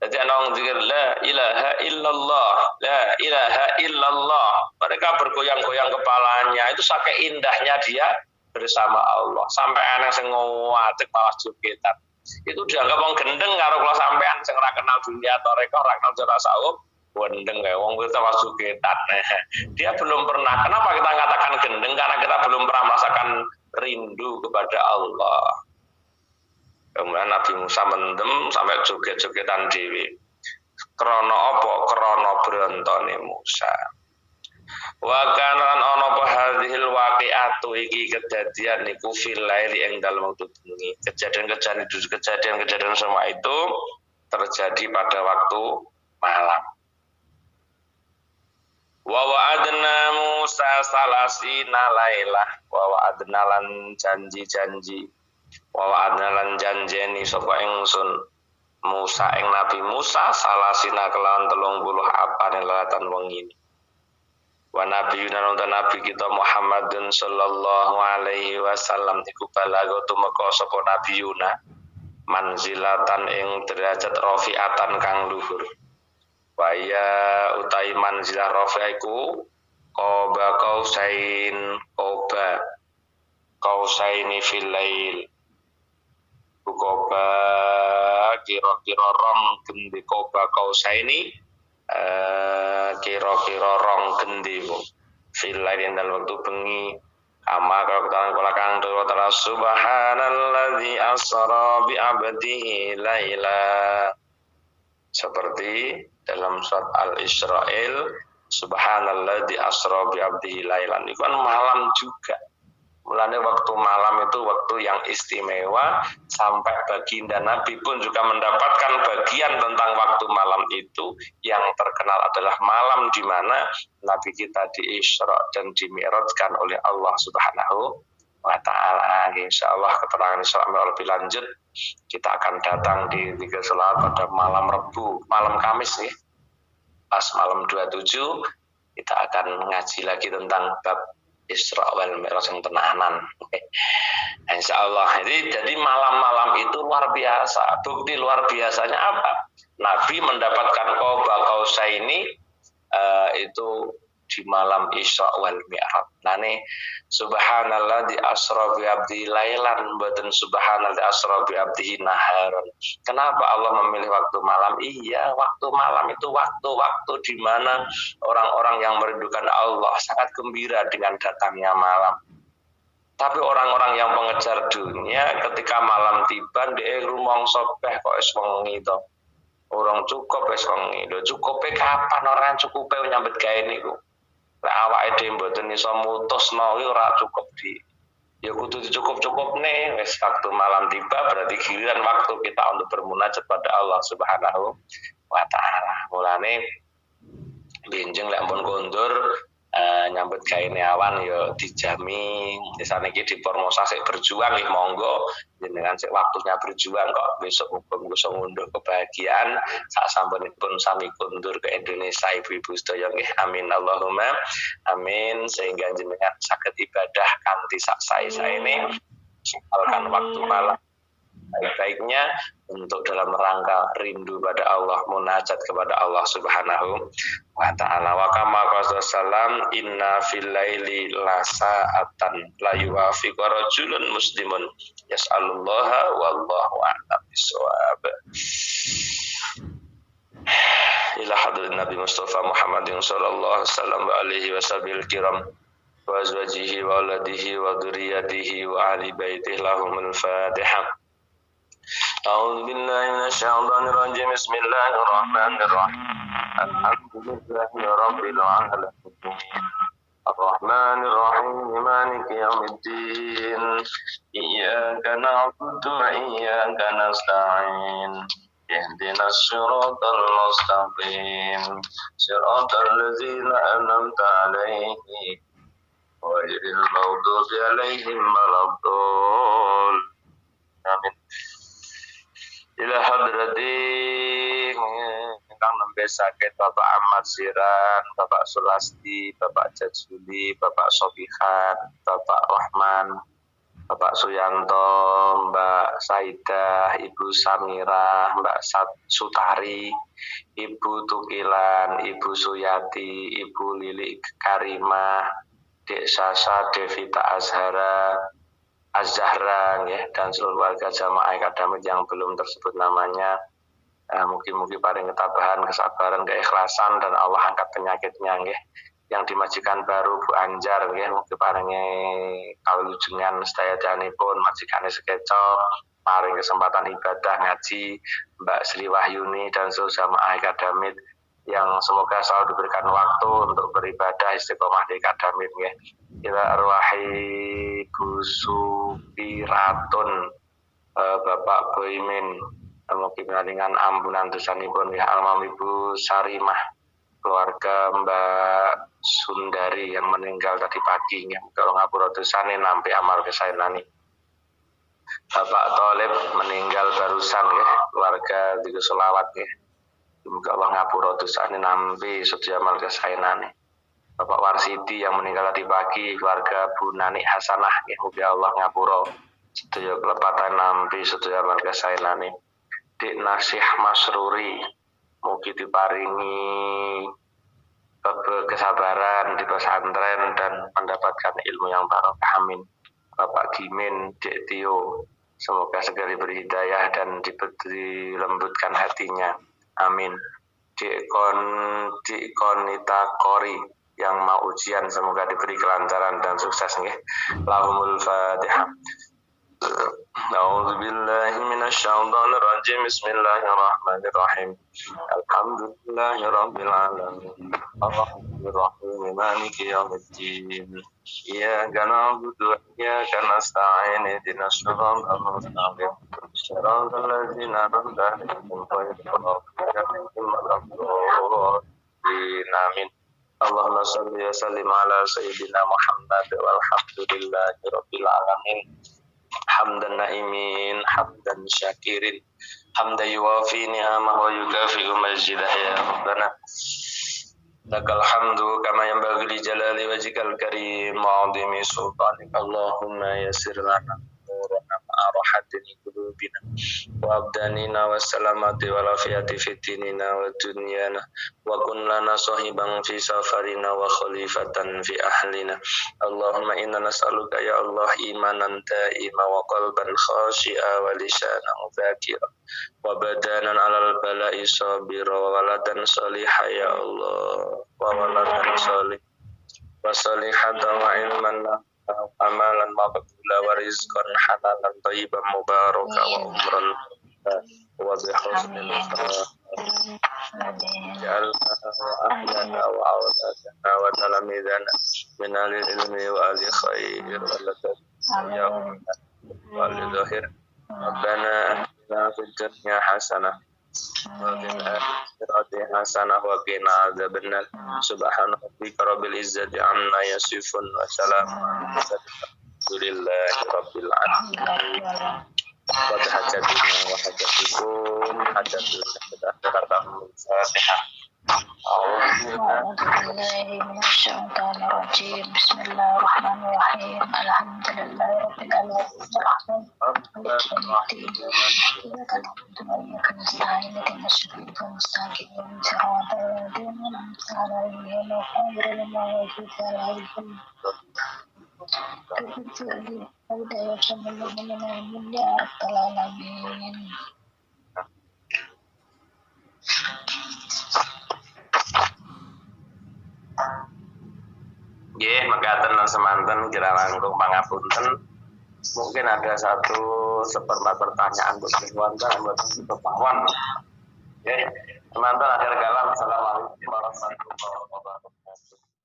Jadi orang zikir la ilaha illallah, la ilaha illallah. Mereka bergoyang-goyang kepalanya, itu saking indahnya dia bersama Allah. Sampai anak sing ngowatek malah jogetan. Itu dianggap wong gendeng karo kula sampean sing ora kenal dunia tarekah, ora kenal tasawuf. Gendeng kayak wong kita masuk getan. Dia belum pernah. Kenapa kita katakan gendeng? Karena kita belum pernah merasakan rindu kepada Allah. Kemudian Nabi Musa mendem sampai joget-jogetan dewi. Krono apa? Krono brontone Musa. Wa kana lan ana apa hadhil waqi'atu iki kejadian niku fil laili ing dalem wektu bengi. Kejadian semua itu terjadi pada waktu malam. Wa wa'adna Musa salasina lailah wa wa'adna lan janji-janji wa wa'adna lan janjeni sapa ingsun Musa ing Nabi Musa salasina kelawan 30 apane lelatan wengi. Wa nabiyuna nonton nabi kita Muhammadun sallallahu alaihi wasallam iku balago tumeka sapa nabiyuna manzilatan ing derajat rafi'atan kang luhur. Wa ya utai manzilah rafi'ah iku qoba qausaini fil lail. Qoba kira-kira rong gendi qoba qausaini kira-kira rong gendi fil lail dalam waktu bengi. Ama kalau kita kulakan doa ta'ala subhanalladzi asra bi abdihi laila. Seperti dalam surat Al-Isra'il subhanalladzi asra bi abdihi laila. Itu kan malam juga. Mulanya waktu malam itu waktu yang istimewa, sampai baginda Nabi pun juga mendapatkan bagian tentang waktu malam itu. Yang terkenal adalah malam di mana Nabi kita di-Isra dan di-Mi'rajkan oleh Allah Subhanahu wa ta'ala. Insyaallah keterangan Isra lebih lanjut kita akan datang di 3 salat pada malam Rebu, malam Kamis nih. Pas malam 27 kita akan ngaji lagi tentang bab Isra wal Mi'raj yang tenanan. Insyaallah. Jadi malam-malam itu luar biasa. Bukti luar biasanya apa? Nabi mendapatkan qoba qausaini itu di malam Isra wal Mi'raj. Nah nih subhanalladzi asra bi abdihi lailan mboten subhanalladzi asra bi abdihi naharon. Kenapa Allah memilih waktu malam? Iya, waktu malam itu waktu-waktu di mana orang-orang yang merindukan Allah sangat gembira dengan datangnya malam. Tapi orang-orang yang pengejar dunia ketika malam tiba dia rumangsa beh kok wis wengi to. Orang cukup wis wengi. Lho cukupe kapan orang cukupe nyambet gawe niku? Lek awake dhewe mboten iso mutusno iki ora cukup di. Ya kudu dicukup-cukupne wis waktu malam tiba berarti giliran waktu kita untuk bermunajat pada Allah Subhanahu wa taala. Mulane benjing lek pun kondur nyambut gawe awan ya dijami desane iki dipormosa sik berjuang nggih monggo jenengan sik waktunya berjuang kok besok muga iso ngunduh kebahagiaan sak sampunipun sami kundur ke Indonesia ibu-ibu sedaya nggih amin Allahumma amin sehingga jenengan saged ibadah kanthi sak sae-saene singgalkan waktu malam baik-baiknya untuk dalam rangka rindu pada Allah, munajat kepada Allah Subhanahu wa ta'ala. Wa kama qala sallam inna fil laili la sa'atan la yuwafiqu rajulun muslimun yas'alullaha wallahu a'lam bissawab. Ila hadrin Nabi Mustafa Muhammadin sallallahu alaihi wasallam kiram wa azwajihi wa auladihi wa dzurriyyatihi wa ahli baitihi lahumul Fatihah. أعوذ بالله من الشيطان الرجيم بسم الله الرحمن الرحيم الحمد لله رب العالمين الرحمن الرحيم مالك يوم الدين إياك نعبد وإياك نستعين اهدنا الصراط المستقيم صراط الذين أنعمت عليهم غير المغضوب عليهم ولا الضالين آمين. Ila hadrati ingkang nembe sakit Bapak Ahmad Siran, Bapak Sulasti, Bapak Jajuli, Bapak Sofihan, Bapak Rahman, Bapak Suyanto, Mbak Saidah, Ibu Samira, Mbak Sutari, Ibu Tukilan, Ibu Suyati, Ibu Lili Karimah, Dek Sasa, Devita Az-Zahra ya, dan seluruh warga jamaah akademik yang belum tersebut namanya. Mungkin paring ketabahan, kesabaran, keikhlasan dan Allah angkat penyakitnya ya. Yang dimajikan baru Bu Anjar ya, mungkin paringi kalujengan sedayadanipun majikane sekecok, paring kesempatan ibadah ngaji Mbak Sri Wahyuni dan seluruh jamaah akademik yang semoga selalu diberikan waktu untuk beribadah istiqomah di akademik ya. Ila arwahi Gusupiratun Bapak Boimin mungkin dengan ampunan dosanipun ya almarhum Ibu Sarimah, keluarga Mbak Sundari yang meninggal tadi pagi nggih. Kalau ngapura dosane nampi amal kesaenane. Bapak Tholib meninggal barusan nggih, keluarga tiga selawat nggih. Muga Allah ngapura dosane nampi sedaya amal kesaenane. Bapak Warsidi yang meninggal tadi pagi, keluarga Bu Nani Hasanah nggih. Muga Allah ngapura sedaya kelepatan nampi sedaya amal kesaenane. Dik Nasih Masruri mugi diparingi kesabaran di pesantren dan mendapatkan ilmu yang barokah, amin. Bapak Gimin, Dek Tio, semoga segera diberi hidayah dan dilembutkan hatinya, amin. Dek Konita Kori yang mau ujian semoga diberi kelancaran dan sukses nggih. Lahumul Fatihah. A'udzu billahi minasyaitonir rajim. Bismillahirrahmanirrahim. Alhamdulillahirabbil alamin. Arrahmanir rahim. Maliki yaumiddin. Iyyaka na'budu wa iyyaka nasta'in. Ihdinas siratal mustaqim. Shiratal ladzina an'amta 'alaihim ghairil maghdubi 'alaihim waladdallin. Amin. Allahumma shalli wa sallim ala sayyidina Muhammad walhamdulillahi rabbil alamin. Hamdan na'imin, hamdan syakirin, hamdan yuwafi ni'amah wa yukafi'u majidah ya Rabbana. Lakal hamdu kama yanbaghi li jalali wajhikal karim wa 'azimi sultanik. Allahumma yassir lana umurana ma'a rahatin qulubina wa abdanina wa salamati wa lafiyati fi dinina wa dunyana wa kun lana sahiban fi safarina wa khalifatan fi ahlina. Allahumma inna nas'aluka ya Allah imanan da'ima wa qalban khashi'a wa lisanan dzakira wa badanan 'alal bala'i sabira wa waladan salihah ya Allah wa waladan salih wa salihatan wa ilman amalan maqbula wa rizqan halalan thayyiban mubaraka wa umran wa bihusnil ja'alna wa ahlana wa awladana wa talamidana min ahli ilmi wa ahli khair wa ladat ya wa li zahir. Rabbana atina fid dunya hasanah wa fil akhirati hasanah wa qina adzabannar. Subhana rabbika rabbil izzati amma yasifun wa salamun alhamdulillahi rabbil alamin. Wa tahajjatuna wa hajjatukum hajjatuna katamu Fatihah. A'udzubillahi minasyaitonir rajim. Bismillahirrahmanirrahim. Alhamdulillahirabbil alamin. Arrahmanirrahim. Iyyaka na'budu wa iyyaka nasta'in. Ihdinas siratal mustaqim. Siratal ladzina an'amta 'alaihim ghairil maghdubi 'alaihim waladdallin. Ya rabbal alamin. Nggih, mekaten semanten kira langkung pangapunten. Mungkin ada 1/4 pertanyaan untuk wonten mboten kepawon. Nggih, semanten akhir kalam. Assalamualaikum warahmatullahi wabarakatuh.